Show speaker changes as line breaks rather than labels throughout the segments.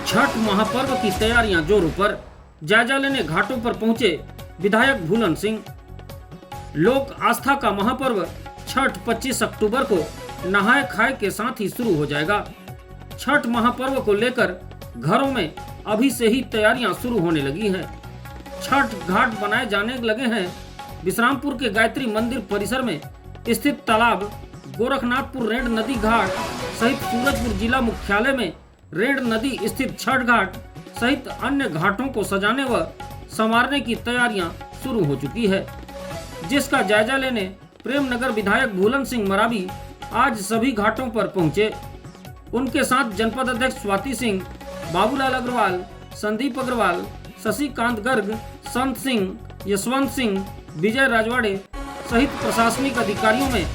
छठ महापर्व की तैयारियां जोरों पर। जायजा लेने घाटों पर पहुंचे विधायक भूलन सिंह। लोक आस्था का महापर्व छठ 25 अक्टूबर को नहाए खाए के साथ ही शुरू हो जाएगा। छठ महापर्व को लेकर घरों में अभी से ही तैयारियां शुरू होने लगी हैं। छठ घाट बनाए जाने लगे हैं। विश्रामपुर के गायत्री मंदिर परिसर में स्थित तालाब, गोरखनाथपुर रेंड नदी घाट सहित सूरजपुर जिला मुख्यालय में रेंड नदी स्थित छठ घाट सहित अन्य घाटों को सजाने व संवारने की तैयारियां शुरू हो चुकी है, जिसका जायजा लेने प्रेमनगर विधायक भूलन सिंह मरावी आज सभी घाटों पर पहुंचे। उनके साथ जनपद अध्यक्ष स्वाति सिंह, बाबूलाल अग्रवाल, संदीप अग्रवाल, शशिकांत गर्ग, संत सिंह, यशवंत सिंह, विजय राजवाड़े सहित प्रशासनिक अधिकारियों में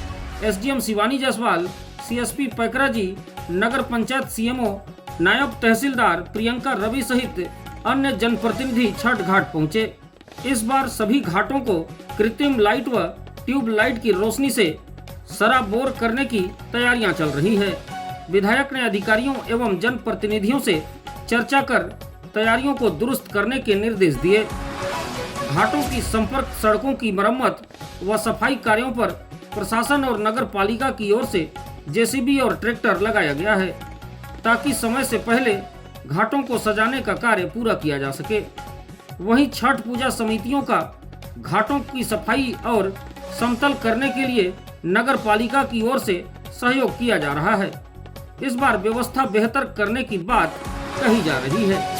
एसडीएम शिवानी जायसवाल, सीएसपी पैकरा जी, नगर पंचायत सीएमओ, नायब तहसीलदार प्रियंका रवि सहित अन्य जनप्रतिनिधि छठ घाट पहुंचे। इस बार सभी घाटों को कृत्रिम लाइट व ट्यूब लाइट की रोशनी से सराबोर करने की तैयारियां चल रही है। विधायक ने अधिकारियों एवं जनप्रतिनिधियों से चर्चा कर तैयारियों को दुरुस्त करने के निर्देश दिए। घाटों की संपर्क सड़कों की मरम्मत व सफाई कार्यों पर प्रशासन और नगर पालिका की ओर से जेसीबी और ट्रैक्टर लगाया गया है, ताकि समय से पहले घाटों को सजाने का कार्य पूरा किया जा सके। वहीं छठ पूजा समितियों का घाटों की सफाई और समतल करने के लिए नगर पालिका की ओर से सहयोग किया जा रहा है। इस बार व्यवस्था बेहतर करने की बात कही जा रही है।